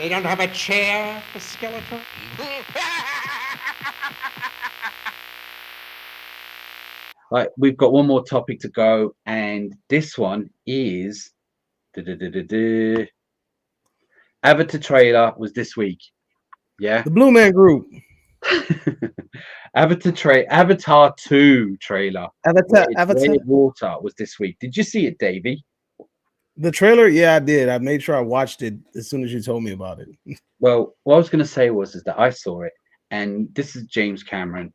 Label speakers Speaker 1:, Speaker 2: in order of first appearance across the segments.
Speaker 1: They don't have a chair for Skeletor?
Speaker 2: Right, we've got one more topic to go, and this one is Avatar trailer was this week. Yeah.
Speaker 3: The Blue Man Group.
Speaker 2: Avatar 2 trailer.
Speaker 3: Avatar.
Speaker 2: Way of Water was this week. Did you see it, Davey?
Speaker 3: The trailer, yeah, I did. I made sure I watched it as soon as you told me about it.
Speaker 2: Well, what I was going to say is that I saw it, and this is James Cameron.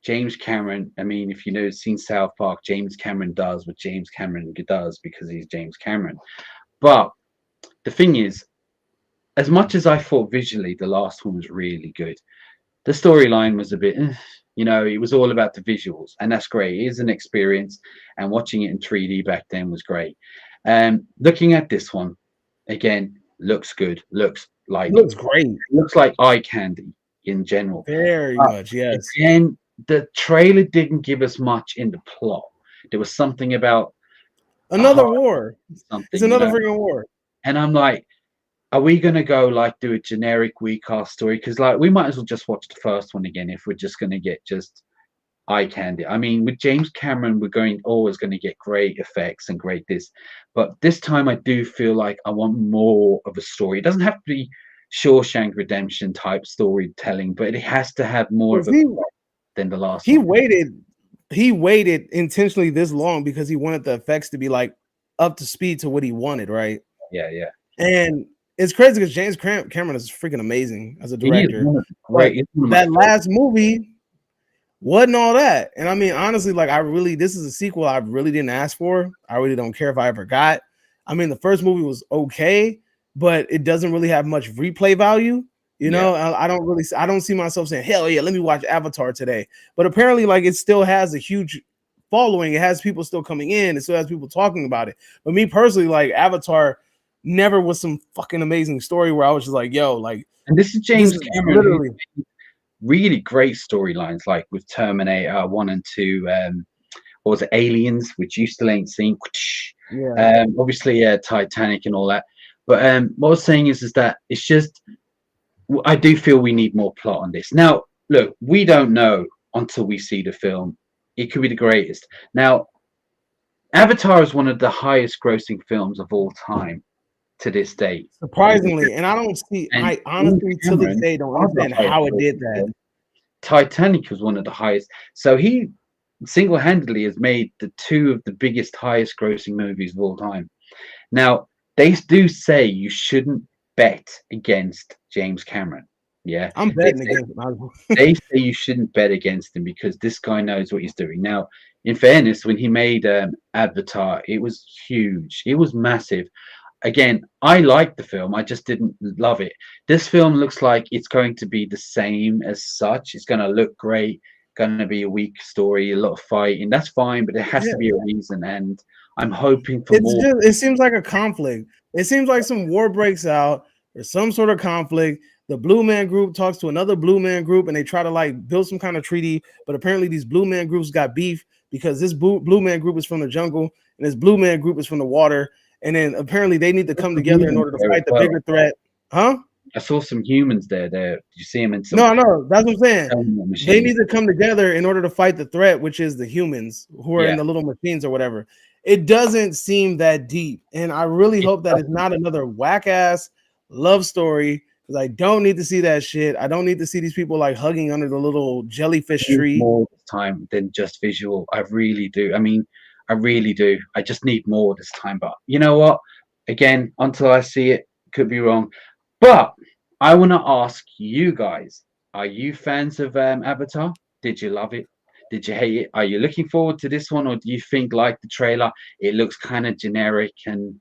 Speaker 2: James Cameron, I mean, if you know, seen South Park, James Cameron does what James Cameron does because he's James Cameron. But the thing is, as much as I thought visually the last one was really good, the storyline was a bit, it was all about the visuals, and that's great. It is an experience, and watching it in 3D back then was great. Looking at this one, again, looks good, looks
Speaker 3: great.
Speaker 2: Looks like eye candy in general.
Speaker 3: Very much, yes.
Speaker 2: Again, the trailer didn't give us much in the plot. There was something about
Speaker 3: another war.
Speaker 2: It's
Speaker 3: another freaking war.
Speaker 2: And I'm like, are we gonna go like do a generic WeCast story? Because like we might as well just watch the first one again if we're just gonna get just eye candy. I mean, with James Cameron, we're always going to get great effects and great this, but this time I do feel like I want more of a story. It doesn't have to be Shawshank Redemption type storytelling, but it has to have more of a plot than the last one.
Speaker 3: He waited intentionally this long because he wanted the effects to be like up to speed to what he wanted, right?
Speaker 2: Yeah.
Speaker 3: And it's crazy because James Cameron is freaking amazing as a director.
Speaker 2: Right.
Speaker 3: That last movie wasn't all that. And I mean, honestly, like this is a sequel I really didn't ask for. I really don't care if I ever got. I mean, the first movie was okay, but it doesn't really have much replay value. You know, I don't see myself saying, hell yeah, let me watch Avatar today. But apparently, like, it still has a huge following. It has people still coming in. It still has people talking about it. But me personally, like, Avatar never was some fucking amazing story where I was just like, yo, like,
Speaker 2: and this is James Cameron, literally really great storylines, like with Terminator 1 and 2, what was it, Aliens, which you still ain't seen. Obviously, Titanic and all that. But what I was saying is that it's just, I do feel we need more plot on this. Now, look, we don't know until we see the film. It could be the greatest. Now, Avatar is one of the highest grossing films of all time to this date.
Speaker 3: Surprisingly, and I honestly to this day don't understand how it did that.
Speaker 2: Titanic was one of the highest. So he single-handedly has made the two of the biggest, highest grossing movies of all time. Now, they do say you shouldn't bet against James Cameron. Yeah,
Speaker 3: I'm betting against him.
Speaker 2: They say you shouldn't bet against him because this guy knows what he's doing. Now, in fairness, when he made Avatar, it was huge. It was massive. Again, I liked the film. I just didn't love it. This film looks like it's going to be the same as such. It's going to look great. Going to be a weak story, a lot of fighting. That's fine, but there has to be a reason. And I'm hoping for more.
Speaker 3: It seems like a conflict. It seems like some war breaks out. There's some sort of conflict. The Blue Man Group talks to another Blue Man Group, and they try to like build some kind of treaty. But apparently, these Blue Man Groups got beef because this Blue Man Group is from the jungle, and this Blue Man Group is from the water. And then apparently they need to come together in order to fight the bigger threat. Huh?
Speaker 2: I saw some humans there. Did you see them in some?
Speaker 3: No, that's what I'm saying. They need to come together in order to fight the threat, which is the humans who are in the little machines or whatever. It doesn't seem that deep. And I really hope that it's not another whack-ass love story, because I don't need to see that shit. I don't need to see these people like hugging under the little jellyfish tree.
Speaker 2: More time than just visual. I really do. I mean, I really do. I just need more this time. But you know what? Again, until I see it, could be wrong. But I want to ask you guys, are you fans of Avatar? Did you love it? Did you hate it? Are you looking forward to this one? Or do you think, like the trailer, it looks kind of generic and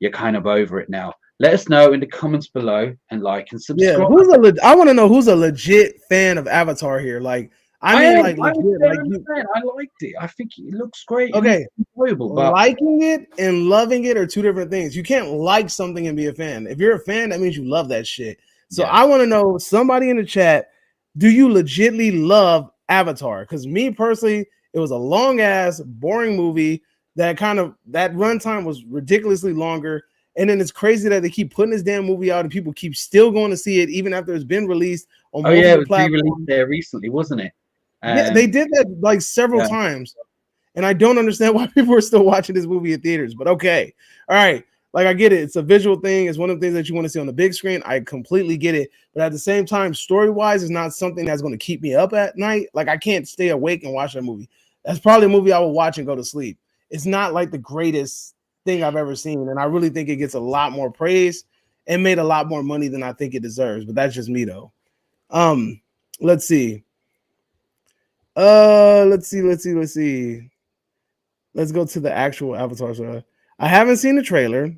Speaker 2: you're kind of over it now? Let us know in the comments below and like and subscribe.
Speaker 3: Yeah, I want to know who's a legit fan of Avatar here. Like, I liked
Speaker 2: it. I think it looks great.
Speaker 3: Okay,
Speaker 2: enjoyable.
Speaker 3: But liking it and loving it are two different things. You can't like something and be a fan. If you're a fan, that means you love that shit. So I want to know, somebody in the chat, do you legitly love Avatar? Because me personally, it was a long ass, boring movie that runtime was ridiculously longer. And then it's crazy that they keep putting this damn movie out and people keep still going to see it even after it's been released on multiple
Speaker 2: it was
Speaker 3: platforms.
Speaker 2: re-released there recently, wasn't it?
Speaker 3: Yeah, they did that like several times. And I don't understand why people are still watching this movie in theaters, but okay. All right. Like, I get it. It's a visual thing. It's one of the things that you want to see on the big screen. I completely get it. But at the same time, story-wise, is not something that's going to keep me up at night. Like, I can't stay awake and watch that movie. That's probably a movie I will watch and go to sleep. It's not like the greatest thing I've ever seen. And I really think it gets a lot more praise and made a lot more money than I think it deserves. But that's just me, though. Let's see. Let's see. Let's go to the actual Avatar. So I haven't seen the trailer.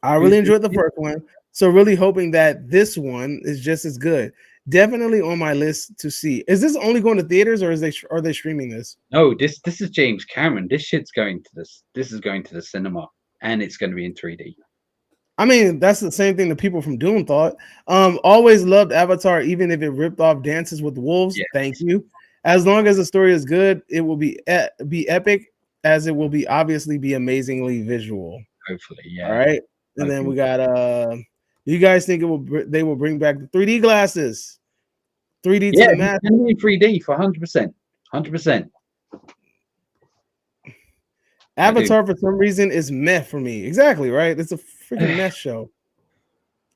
Speaker 3: I really enjoyed the first one. So really hoping that this one is just as good. Definitely on my list to see. Is this only going to theaters or are they streaming this?
Speaker 2: No, this is James Cameron. This shit's going to this is going to the cinema, and it's going to be in 3D.
Speaker 3: I mean, that's the same thing the people from Dune thought. Always loved Avatar, even if it ripped off Dances with Wolves. Yes. Thank you. As long as the story is good, it will be epic, as it will be obviously be amazingly visual.
Speaker 2: Hopefully, yeah.
Speaker 3: All right. And then we got you guys think they will bring back the 3D glasses? 3D to the max.
Speaker 2: Yeah, 3D for 100%. 100%.
Speaker 3: Avatar for some reason is meh for me. Exactly, right? It's a freaking mess show.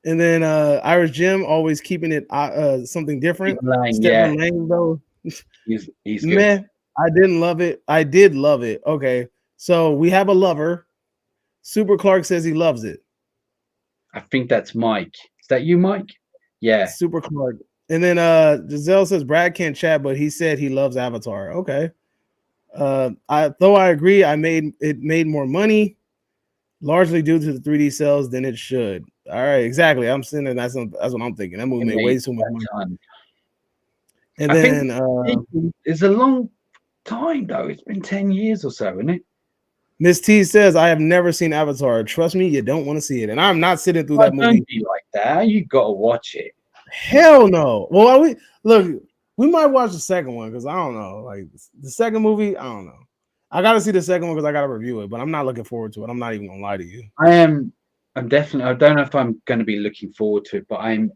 Speaker 3: And then Irish Jim always keeping it something different. Stephen Lang, though.
Speaker 2: He's
Speaker 3: meh.
Speaker 2: Good.
Speaker 3: I didn't love it. I did love it. Okay. So we have a lover. Super Clark says he loves it.
Speaker 2: I think that's Mike. Is that you, Mike? Yeah.
Speaker 3: Super Clark. And then Giselle says Brad can't chat, but he said he loves Avatar. Okay. I agree, it made more money, largely due to the 3D sales than it should. All right, exactly. I'm saying that's what I'm thinking. That movie made way too much money. And I then
Speaker 2: it's a long time though. It's been 10 years or so, isn't it?
Speaker 3: Miss T says, I have never seen Avatar. Trust me, you don't want to see it. And I'm not sitting through that movie.
Speaker 2: Don't be like that. You gotta watch it.
Speaker 3: Hell no. Well, we might watch the second one because I don't know. Like the second movie, I don't know. I gotta see the second one because I gotta review it, but I'm not looking forward to it. I'm not even gonna lie to you.
Speaker 2: I'm definitely, I don't know if I'm gonna be looking forward to it, but I'm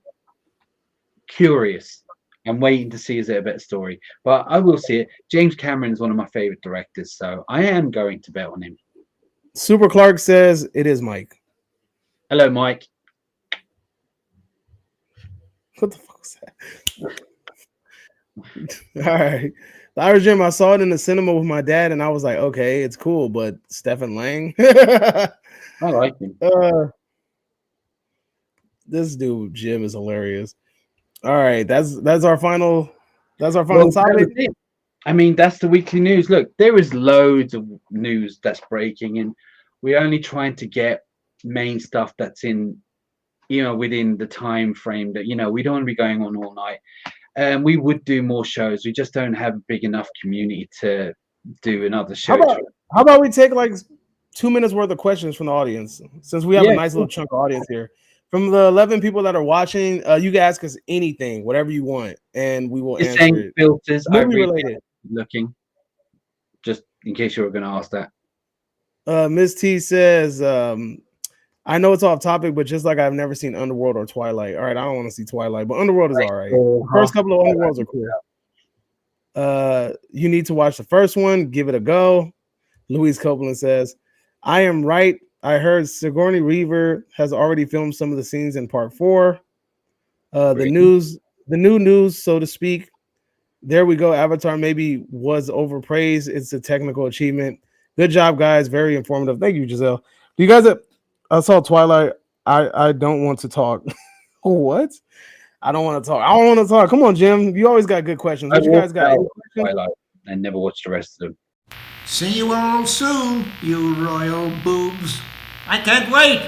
Speaker 2: curious. I'm waiting to see is it a better story, but I will see it. James Cameron is one of my favorite directors, so I am going to bet on him.
Speaker 3: Super Clark says it is Mike.
Speaker 2: Hello, Mike.
Speaker 3: What the fuck was that? All right. The Irish Gym, I saw it in the cinema with my dad, and I was like, okay, it's cool, but Stephen Lang.
Speaker 2: I like him.
Speaker 3: This dude, Jim, is hilarious. All right, that's our final topic.
Speaker 2: I mean, that's the weekly news. Look, there is loads of news that's breaking, and we're only trying to get main stuff that's in, within the time frame that, we don't want to be going on all night. We would do more shows. We just don't have a big enough community to do another show.
Speaker 3: How about we take like 2 minutes worth of questions from the audience, since we have a nice little chunk of audience here. From the 11 people that are watching, you can ask us anything, whatever you want, and we will answer it.
Speaker 2: Filters,
Speaker 3: movie related.
Speaker 2: Looking, just in case you were going to ask that.
Speaker 3: Ms. T says, I know it's off topic, but just like I've never seen Underworld or Twilight. All right, I don't want to see Twilight, but Underworld is all right. The first couple of Underworlds are cool. You need to watch the first one. Give it a go. Louise Copeland says, I am right. I heard Sigourney Weaver has already filmed some of the scenes in part 4. The new news, so to speak. There we go. Avatar maybe was overpraised. It's a technical achievement. Good job, guys. Very informative. Thank you, Giselle. Do you guys I saw Twilight. I don't want to talk. What? I don't want to talk. I don't want to talk. Come on, Jim. You always got good questions. What you guys got?
Speaker 2: Twilight and never watched the rest of them.
Speaker 1: See you all soon, you royal boobs. I can't wait.